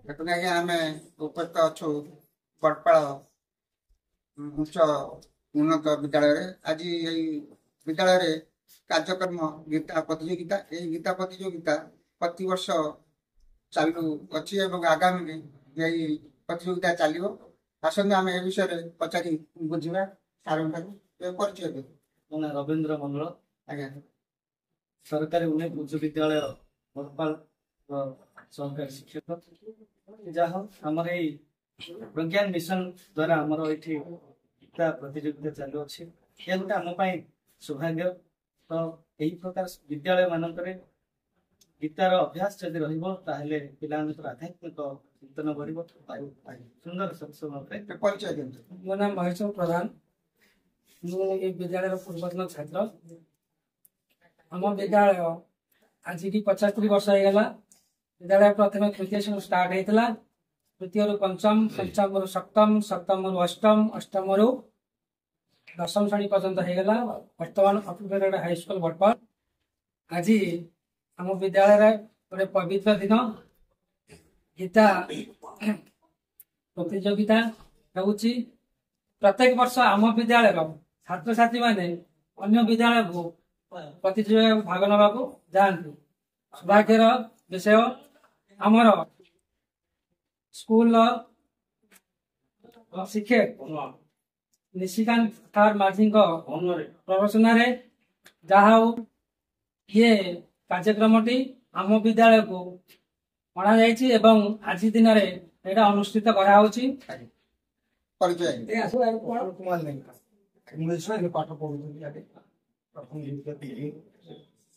देखते आज्ञा आम उपस्थित अच्छु बड़पाड़ उच्च उन्नत विद्यालय आज यही विद्यालय कार्यक्रम गीता प्रतियोगिता यही गीता प्रतियोगिता प्रति वर्ष चालू अच्छी आगामी यही प्रतियोगिता चलो आसते आम ए विषय पचारि बुझा सार परिचय देव मैं रवींद्र मंडल आज्ञा सरकारी उच्च विद्यालय बरपाल सरकारी शिक्षक जहाँ आमर प्रज्ञान मिशन द्वारा आमर ये गीता प्रतियोगिता चालू अच्छे यह गोटे आम सौभाग्य तो यही प्रकार विद्यालय मानक गीतार अभ्यास जदि रही पिला आध्यात्मिक चिंतन बढ़ सुंदर सत्संग परिचय देव मो नाम महेश प्रधान मुझे विद्यालय पूर्वतन छात्र आम विद्यालय आज की 75 वर्ष होगा विद्यालय प्रथम तृतीय श्रेणी स्टार्ट होता तृतीय रु पंचम पंचम रु सप्तम सप्तम रु अष्टम अष्टम रु दशम श्रेणी पर्यंत होगा बर्तमान अपग्रेडेड हाईस्कल बड़पाल आज आम विद्यालय गोटे पवित्र दिन गीता प्रतियोगिता होउची प्रत्येक वर्ष आम विद्यालय छात्र छात्री माने अन्य विद्यालय को प्रतियोगिता भाग नवा जाती सौभाग्यर विषय आमर स्कूल शिक्षक निशिकांत सार माझी प्रवचन जहा ये कार्यक्रमटी आम विद्यालय को अणा आज दिन में अनुष्ठित कराई परिचय कुमार इंग्लिश पाठ पढ़ुरी प्रथम द्वितीय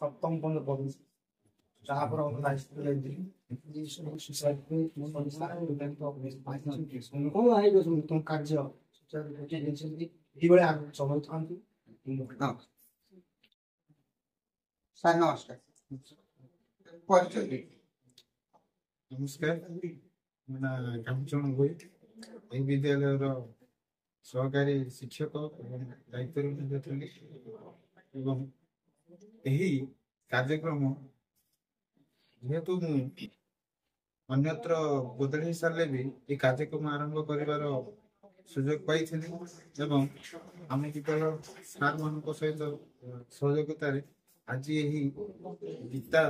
सप्तम पर्यटन पढ़ुरी जहाँ पर कार्य चलाऊ था सार नमस्कार परिचय देव नमस्कार मैं रामचरण गोई यही विद्यालय सहकारी शिक्षक दायित्व यही कार्यक्रम जेहेतु अन्यत्र बदली सारे भी ये कार्यक्रम आरंभ कर सुजोग पाई आम विद्यालय सार मान सहित सहयोगित आज यही गीता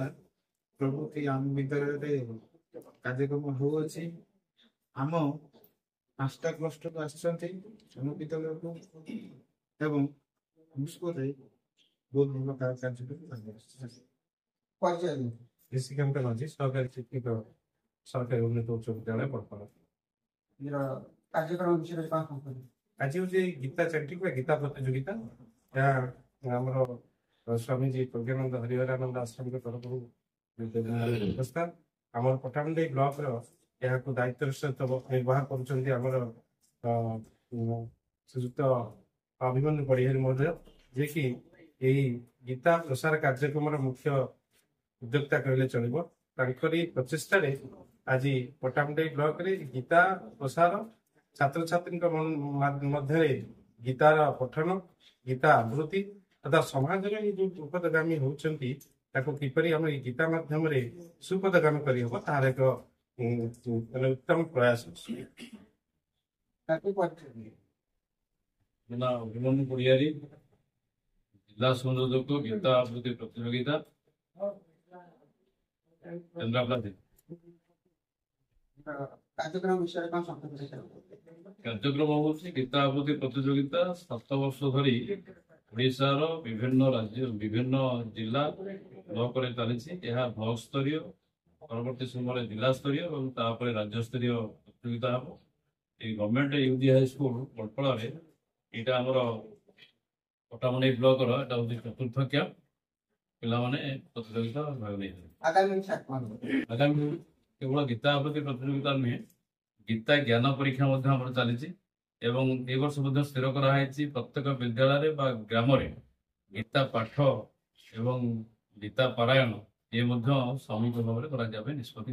प्रभृति आम विद्यालय कार्यक्रम होउछि आम 5टा क्लस्टर को आम विद्यालय को एवं स्कूल बहुत भल कार्यक्रम परिचय देव ऋषिकांत माझी सहकारी शिक्षक सरकारी उन्नत उच्च विद्यालय बड़पाल कार्यक्रम विषय आज हूँ गीता चैंटिंग गीता प्रतियोगिता यहाँ स्वामीजी प्रज्ञानंद हरिहरानंद आश्रम के तरफ व्यवस्था आम पटामुंडई ब्लॉक यहाँ दायित्व सहित निर्वाह कर श्रीजुक्त अभिमन्यु पढ़िहारी महोदय जे कि यही गीता प्रसार कार्यक्रम मुख्य उद्योक्ता कहले चलो प्रचेषा आज पटामुंडई ब्लॉक रे गीता प्रसार छात्र छात्री मध्य गीतार पठन गीता आवृत्ति तथा समाज जो उपदगामी होती किपरि आम गीता माध्यम सुपदगामी करहब तार एक उत्तम प्रयास अभिमन्यु पढ़िहारी जिला संयोजक गीता आवृत्ति प्रतियोगिता कार्यक्रम विषय कार्यक्रम हूँ गीता आवृत्ति प्रतियोगिता 7 वर्ष धरी ओडिशार विभिन्न राज्य विभिन्न जिला ब्लॉक चली ब्लॉक स्तरीय परवर्ती समय जिला स्तरीय और राज्य स्तरीय प्रतियोगिता हम ये गवर्नमेंट यूडी हाई स्कूल बड़पाल यहाँ आमर पटामुंडई ब्लॉक हूँ चतुर्थ कैंप पिला प्रतियोगिता भाग नहीं आगामी केवल गीता आवृत्ति प्रतियोगिता नुहे गीता ज्ञान परीक्षा चली एवं ए वर्ष स्थिर कराई प्रत्येक विद्यालय ग्राम गीता पाठ एवं गीता पारायण ये सामूहिक भाव में निष्पत्ति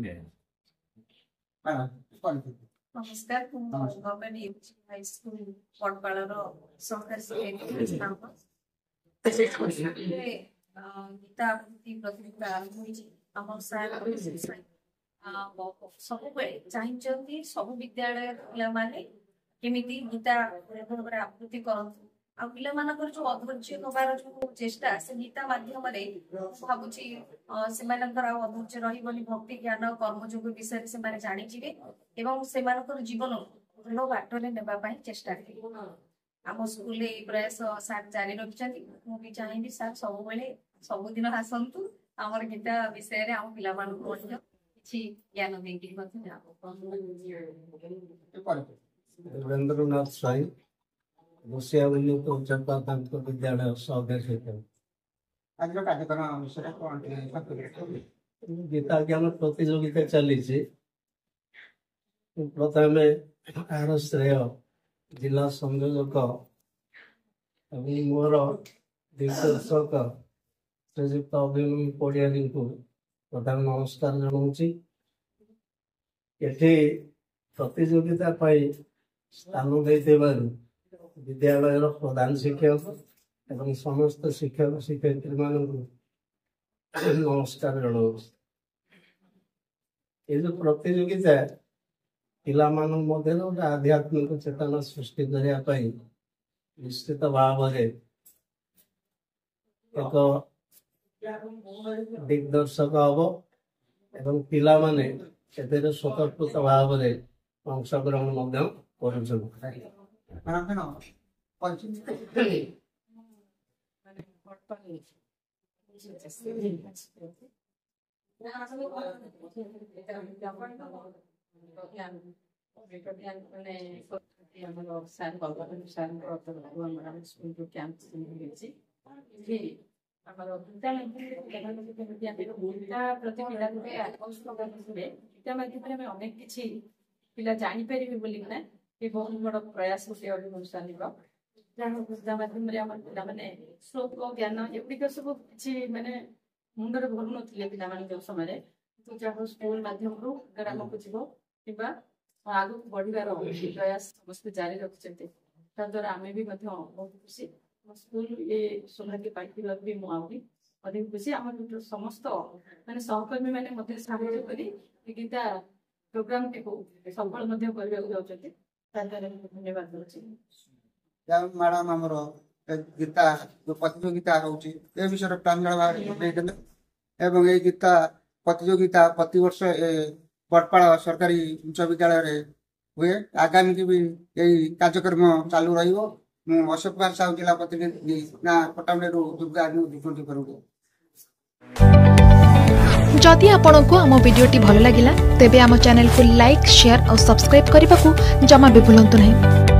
नमस्कार गवर्नमेंट यूजी हाई स्कूल बड़पाल सहकारी गीता आवृत्ति प्रतियोगिता आरंभ होम सार ସବୁବେଳେ ଚାହିଁଛନ୍ତି ସବୁ ବିଦ୍ୟାଳୟ ପିଲାମାନେ କେମିତି ଗୀତା ଭାବରେ ଆବୃତ୍ତି କରନ୍ତୁ ଆଉ ପିଲାମାନଙ୍କର ଯୋଉ ଅଧୈର୍ଯ୍ୟ ହବାର ଯୋଉ ଚେଷ୍ଟା ସେ ଗୀତା ମାଧ୍ୟମରେ ଭାବୁଛି ସେମାନଙ୍କର ଆଉ ଅଧୈର୍ଯ୍ୟ ରହିବନି ଭକ୍ତି ଜ୍ଞାନ କର୍ମଯୋଗ ବିଷୟରେ ସେମାନେ ଜାଣିଯିବେ ଏବଂ ସେମାନଙ୍କର ଜୀବନ ଭଲ ବାଟରେ ନେବା ପାଇଁ ଚେଷ୍ଟା କରିବେ। ଆମ ସ୍କୁଲରେ ଏଇ ପ୍ରୟାସ ସାର୍ ଜାରି ରଖିଛନ୍ତି। ମୁଁ ବି ଚାହିଁବି ସାର୍ ସବୁବେଳେ ସବୁଦିନ ଆସନ୍ତୁ ଆମର ଗୀତା ବିଷୟରେ ଆମ ପିଲାମାନଙ୍କୁ ମଧ୍ୟ କିଛି ଜ୍ଞାନ ଦେଇକି ମଧ୍ୟ देवेंद्रनाथ साई घोषियावली चंपा विद्यालय सौदेश आज कार्यक्रम विषय गीता ज्ञान प्रतियोगिता चली प्रथम यार श्रेय जिला संयोजक मोर दिग्दर्शक श्रीजुक्त अभिमन्यु पड़ियानी को प्रधान नमस्कार जनाऊँगी। एठी प्रतियोगिता स्थान विद्यालय प्रधान शिक्षक एवं समस्त शिक्षक शिक्षयित्री मान नमस्कार जनाऊँगी। ये जो प्रतियोगिता पिला गोटे आध्यात्मिक चेतना सृष्टि करने निश्चित भाव एक दिग्दर्शक हम एवं पिला माने स्वतंत्र भाव में अंशग्रहण अनेक किसी पिला जापर बोलिना ये बहुत बड़ प्रयास अनुष्ठान गीता माध्यम पे श्लोक ज्ञान एगुड़िक सब किसी मानने मुंडे भरू नी पे जो समय तो जहाँ स्कूल माध्यम ग्राम को जीव कि आग बढ़ार प्रयास समस्त जारी रखिंट द्वारा आम भी बहुत खुशी स्कूल ये सौभाग्य पाई भी मुझे अधिक खुशी आम समस्त मानने सहकर्मी मैंने साहय कर गीता प्रोग्राम टी सफल धन्यवाद मैडम आमर गीता जो प्रतियोगिता होची ए विषय प्रांजल भाव ये गीता प्रतियोगिता प्रति वर्ष बड़पाड़ सरकारी उच्च विद्यालय हुए आगामी की भी यही कार्यक्रम चालू रहिबो। अशोक कुमार साहू जिला प्रतिनिधि ना पटामडेरू दुर्गा रिपोर्ट करूँ। जदि आपंक आम भिडी भल लगा तेब आम चैनल को लाइक शेयर और सब्सक्राइब करने को जमा भी भूलु नहीं।